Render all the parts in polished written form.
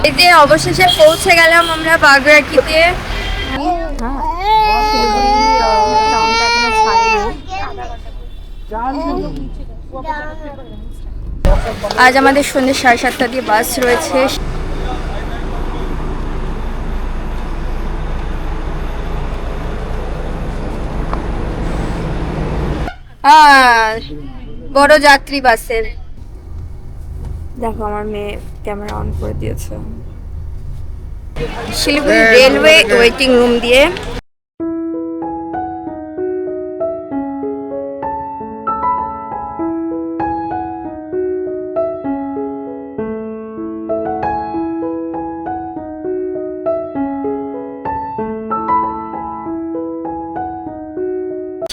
এই যে অবশেষে পৌঁছে গেলাম আমরা বাগরাটিতে। আজ আমাদের সন্ধ্যে 7:30 দিয়ে বাস রয়েছে। বড় যাত্রী বাসের। দেখো আমার মেয়ে ক্যামেরা অন করে দিয়েছে। শিলিগুড়ি রেলওয়ে ওয়েটিং রুম দিয়ে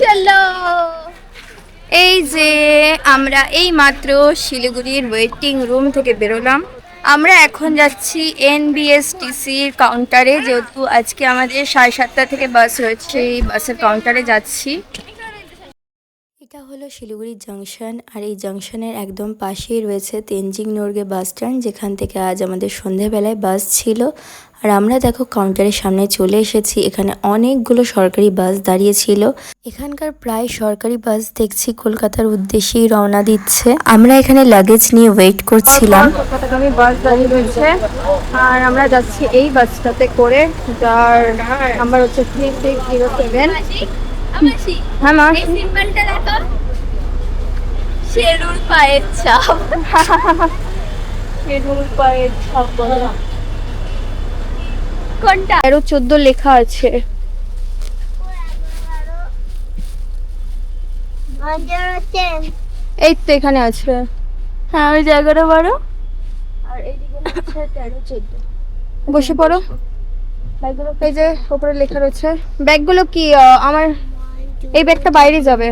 চলো। এই যে আমরা এই মাত্র শিলিগুড়ির ওয়েটিং রুম থেকে বেরোলাম। আমরা এখন যাচ্ছি এনবিএসটিসির কাউন্টারে, যেহেতু আজকে আমাদের 7:30 থেকে বাস রয়েছে। এই বাসের কাউন্টারে যাচ্ছি। এটা হলো শিলিগুড়ি জাংশন, আর এই জাংশনের একদম পাশেই রয়েছে তেনজিং নোরগে বাস স্ট্যান্ড, যেখান থেকে আজ আমাদের সন্ধেবেলায় বাস ছিল। আর আমরা দেখো কাউন্টারের সামনে চলে এসেছি। এখানে অনেকগুলো সরকারি বাস দাঁড়িয়ে ছিল। এখানকার প্রায় সরকারি বাস দেখছি কলকাতার উদ্দেশ্যেই রওনা দিচ্ছে। আমরা এখানে লাগেজ নিয়ে ওয়েট করছিলাম। কলকাতাগামী বাস দাঁড়িয়ে রয়েছে আর আমরা যাচ্ছি এই বাসটাতে করে, যার নাম্বার হচ্ছে 3607। হ্যাঁ মা, সিম্বলটা দেখো, শেরুর পায়ের ছাপ। শেরুর পায়ের ছাপ কোনটা? 13-14 লেখা আছে। এই তো এখানে আছে। হ্যাঁ ওই জায়গাটা 12 আর এইদিকে হচ্ছে 13-14। বসে পড়ো। ব্যাগগুলো এই যে উপরে লেখা রয়েছে। ব্যাগগুলো কি আমার এই ব্যাগটা বাইরে যাবে।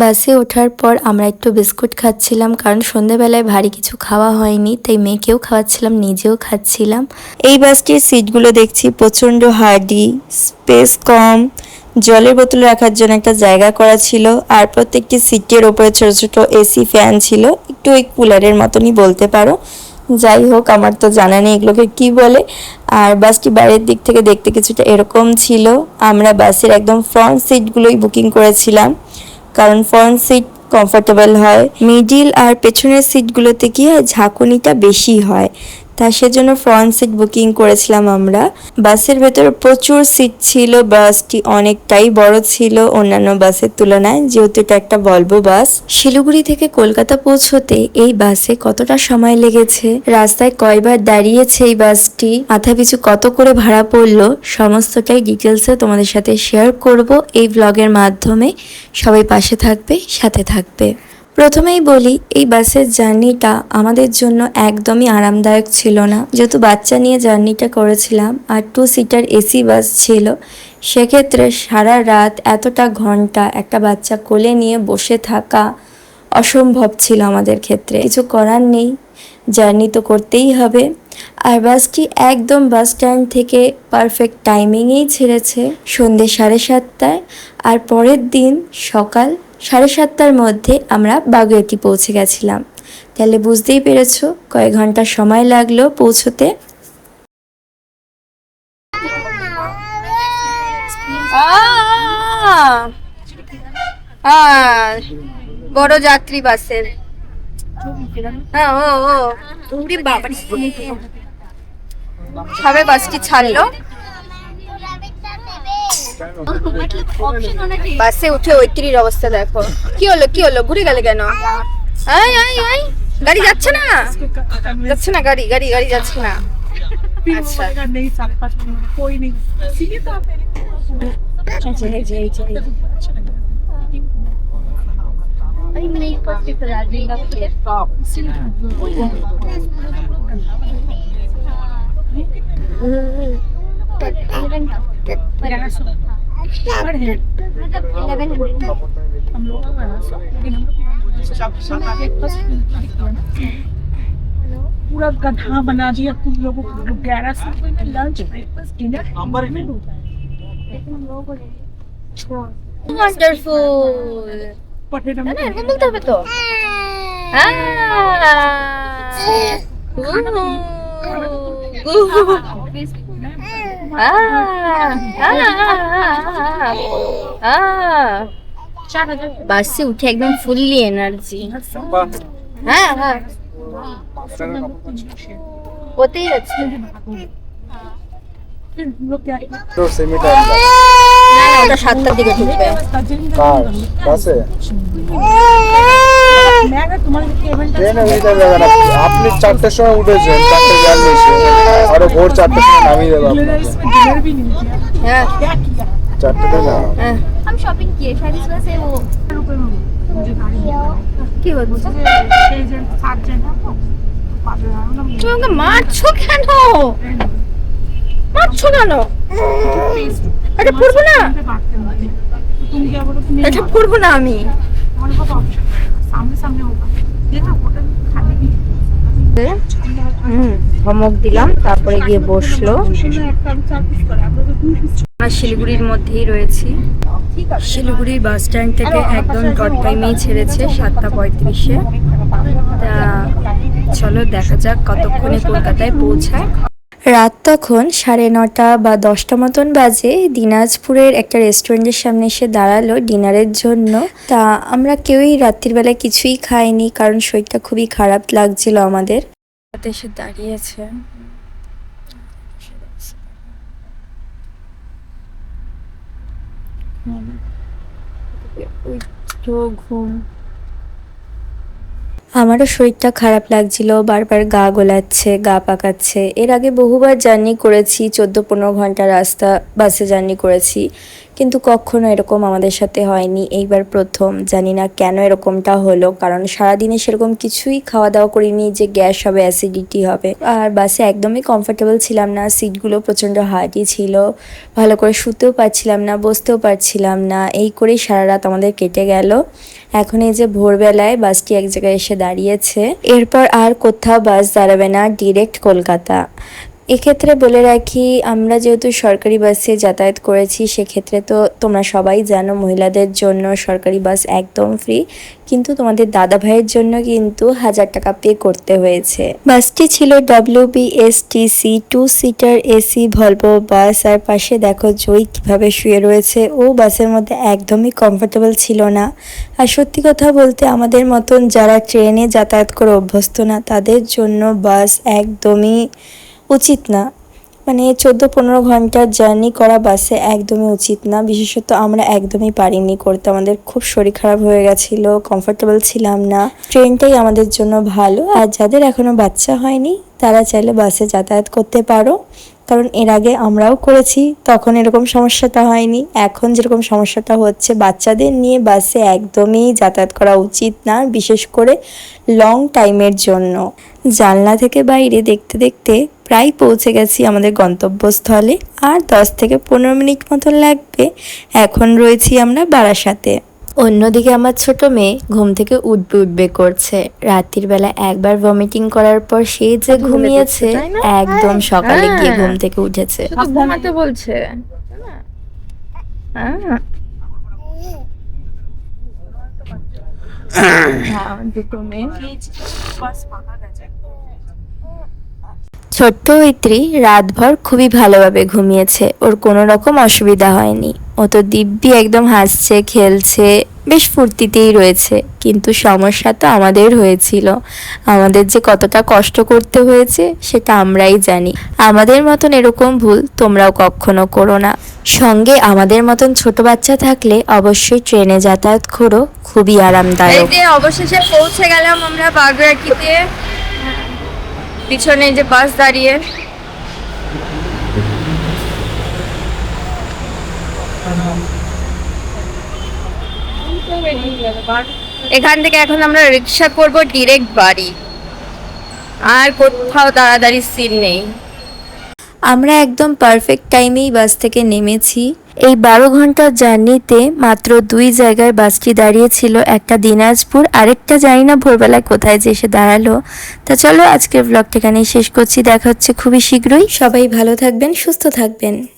বাসে ওঠার পর আমরা একটু বিস্কুট খাচ্ছিলাম, কারণ সন্ধ্যাবেলায় ভারী কিছু খাওয়া হয়নি, তাই মেয়েকেও খাওয়াচ্ছিলাম, নিজেও খাচ্ছিলাম। এই বাসটির সিটগুলো দেখছি প্রচণ্ড হার্ডি, স্পেস কম, জলের বোতল রাখার জন্য একটা জায়গা করা ছিল, আর প্রত্যেকটি সিটের ওপরে ছোট ছোট এসি ফ্যান ছিল, একটু ওই কুলারের মতনই বলতে পারো। যাই হোক, আমার তো জানা নেই এগুলোকে কি বলে। আর বাসটি বাইরের দিক থেকে দেখতে কিছুটা এরকম ছিল। আমরা বাসের একদম ফ্রন্ট সিটগুলোই বুকিং করেছিলাম, কারণ ফ্রন্ট সিট কমফোর্টেবল হয়। মিডিল আর পেছনের সিটগুলোতে কি হয়, ঝাঁকুনিটা বেশি হয়, তা সেজন্য ফ্রন্ট সিট বুকিং করেছিলাম আমরা। বাসের ভেতরে প্রচুর সিট ছিল। বাসটি অনেকটাই বড় ছিল অন্যান্য বাসের তুলনায়, যেহেতু এটা একটা ভলভো বাস। শিলিগুড়ি থেকে কলকাতা পৌঁছতে এই বাসে কতটা সময় লেগেছে, রাস্তায় কয়বার দাঁড়িয়েছে এই বাসটি, মাথাপিছু কত করে ভাড়া পড়লো, সমস্তটাই ডিটেলসে তোমাদের সাথে শেয়ার করব এই ব্লগের মাধ্যমে। সবাই পাশে থাকবে, সাথে থাকবে। প্রথমেই বলি, এই বাসের জার্নিটা আমাদের জন্য একদমই আরামদায়ক ছিল না, যেহেতু বাচ্চা নিয়ে জার্নিটা করেছিলাম আর 2 সিটার এসি বাস ছিল। সেক্ষেত্রে সারা রাত এতটা ঘন্টা একটা বাচ্চা কোলে নিয়ে বসে থাকা অসম্ভব ছিল আমাদের ক্ষেত্রে। কিছু করার নেই, জার্নি তো করতেই হবে। আর বাসটি একদম বাস স্ট্যান্ড থেকে পারফেক্ট টাইমিংয়েই ছেড়েছে সন্ধ্যে 7:30টায়। আর পরের দিন সকাল 7:30টার মধ্যে আমরা বাগুইআটি পৌঁছে গেছিলাম। তাহলে বুঝতেই পেরেছো কয়েক ঘন্টা সময় লাগলো পৌঁছতে। বড় যাত্রী বাসের। হ্যাঁ সবে বাসটি ছাড়লো। বাসে উঠে ঐত্রীর অবস্থা দেখো। কি হলো কি হলো, ঘুরে গেলে কেন? গাড়ি যাচ্ছে না, যাচ্ছে না, গাড়ি গাড়ি গাড়ি যাচ্ছে না। আচ্ছা पूरा गधा बना दिया तुम लोगों को। 11 से लंच ब्रेकफास्ट डिनर ওয়ান্ডারফুল। এরকম বলতে হবে তো। বাসে উঠে একদম ফুললি এনার্জি। হ্যাঁ হ্যাঁ হতেই আছে। तो सेमी टाइम না না, ওটা 7টার দিকে ঢুকবে। कार बस है ট্রেনে উঠে যাবে না, আপনি 4টের সময় উঠেছেন, 4:42 আর ও ভোর 4টের সময় নামিয়ে দেবে আপনাকে। হ্যাঁ 4টেতে না, হ্যাঁ हम शॉपिंग किए शायद इस वजह से वो কি হচ্ছে? তুমি আমাকে মারছো কেন? মারছো কেন? এটা পড়বো না, এটা পড়বো না আমি। ধমক দিলাম, তারপরে গিয়ে বসলো। আমরা শিলিগুড়ির মধ্যেই রয়েছি। শিলিগুড়ির বাস স্ট্যান্ড থেকে একদম ডট টাইমেই ছেড়েছে, 7:35-এ। তা চলো দেখা যাক কতক্ষণে কলকাতায় পৌঁছায়। রাত তখন 9:30 বা 10টা মতন বাজে। দিনাজপুরের একটা রেস্টুরেন্টের সামনে এসে দাঁড়ালো ডিনারের জন্য। তা আমরা কেউই রাত্রির বেলায় কিছুই খাইনি, কারণ শরীরটা খুবই খারাপ লাগছিল আমাদের। এসে দাঁড়িয়েছে, ঘুম। আমারও শরীরটা খারাপ লাগছিল, বারবার গা গোলাচ্ছে, গা পাকাচ্ছে। এর আগে বহুবার জার্নি করেছি, 14-15 ঘন্টা রাস্তা বাসে জার্নি করেছি, কিন্তু কখনো এরকম আমাদের সাথে হয়নি। এইবার প্রথম। জানি না কেন এরকমটা হলো, কারণ সারাদিনে সেরকম কিছুই খাওয়া দাওয়া করিনি যে গ্যাস হবে, অ্যাসিডিটি হবে। আর বাসে একদমই কমফোর্টেবল ছিলাম না, সিটগুলো প্রচণ্ড হার্ডই ছিল, ভালো করে শুতেও পারছিলাম না, বসতেও পারছিলাম না। এই করেই সারা রাত আমাদের কেটে গেল। এখন এই যে ভোরবেলায় বাসটি এক জায়গায় এসে দাঁড়িয়েছে, এরপর আর কোথাও বাস দাঁড়াবে না, ডিরেক্ট কলকাতা। এক্ষেত্রে বলে রাখি, আমরা যেহেতু সরকারি বাসে যাতায়াত করেছি, সেক্ষেত্রে তো তোমরা সবাই জানো মহিলাদের জন্য সরকারি বাস একদম ফ্রি, কিন্তু তোমাদের দাদা ভাইয়ের জন্য কিন্তু 1000 টাকা পে করতে হয়েছে। বাসটি ছিল WBSTC 2 seater AC Volvo bus. আর পাশে দেখো জয় কিভাবে শুয়ে রয়েছে, ও বাসের মধ্যে একদমই কমফোর্টেবল ছিল না। আর সত্যি কথা বলতে আমাদের মতন যারা ট্রেনে যাতায়াত করে অভ্যস্ত না, তাদের জন্য বাস একদমই উচিত না। মানে 14-15 ঘন্টার জার্নি করা বাসে একদমই উচিত না। বিশেষত আমরা একদমই পারিনি করতে, আমাদের খুব শরীর খারাপ হয়ে গেছিলো, কমফোর্টেবল ছিলাম না। ট্রেনটাই আমাদের জন্য ভালো। আর যাদের এখনো বাচ্চা হয়নি, তারা চাইলে বাসে যাতায়াত করতে পারো, কারণ এর আগে আমরাও করেছি, তখন এরকম সমস্যাটা হয়নি। এখন যেরকম সমস্যাটা হচ্ছে, বাচ্চাদের নিয়ে বাসে একদমই যাতায়াত করা উচিত না, বিশেষ করে লং টাইমের জন্য। জানলা থেকে বাইরে দেখতে দেখতে প্রায় পৌঁছে গেছি আমাদের গন্তব্যস্থলে। আর 10-15 মিনিট মতো লাগবে। এখন রয়েছি আমরা বারাসাতে। অন্যদিকে আমার ছোট মেয়ে ঘুম থেকে উঠবে করছে। রাত্রির বেলা একবার ভমিটিং করার পর সে যে ঘুমিয়েছে, একদম সকালে গিয়ে ঘুম থেকে উঠেছে। ঘুমাতে বলছে। ছোট্ট হৈত্রী রাতভর খুবই ভালোভাবে ঘুমিয়েছে, ওর কোনো রকম অসুবিধা হয়নি। ও তো দিব্যি একদম হাসছে, খেলছে, বেশ ফুর্তিতেই রয়েছে। কিন্তু সমস্যা তো আমাদের হয়েছিল, আমাদের যে কতটা কষ্ট করতে হয়েছে সেটা আমরাই জানি। আমাদের মতন এরকম ভুল তোমরাও কখনো করো না। সঙ্গে আমাদের মতন ছোট বাচ্চা থাকলে অবশ্যই ট্রেনে যাতায়াত করো, খুবই আরামদায়ক। এই যে অবশেষে পৌঁছে গেলাম আমরা বাগড়াটিতে। পিছনে যে বাস দাঁড়িয়ে, এখান থেকে এখন আমরা রিক্সা করব ডিরেক্ট বাড়ি, আর কোথাও দাঁড়াদাঁড়ি সিন নেই। আমরা একদম পারফেক্ট টাইমেই বাস থেকে নেমেছি। এই 12 ঘন্টার জার্নিতে মাত্র 2 জায়গায় বাসটি দাঁড়িয়েছিল, একটা দিনাজপুর, আরেকটা জানি না ভোরবেলায় কোথায় যে এসে দাঁড়ালো। তা চলো আজকের ব্লগটা এখানেই শেষ করছি, দেখা হচ্ছে খুবই শীঘ্রই। সবাই ভালো থাকবেন, সুস্থ থাকবেন।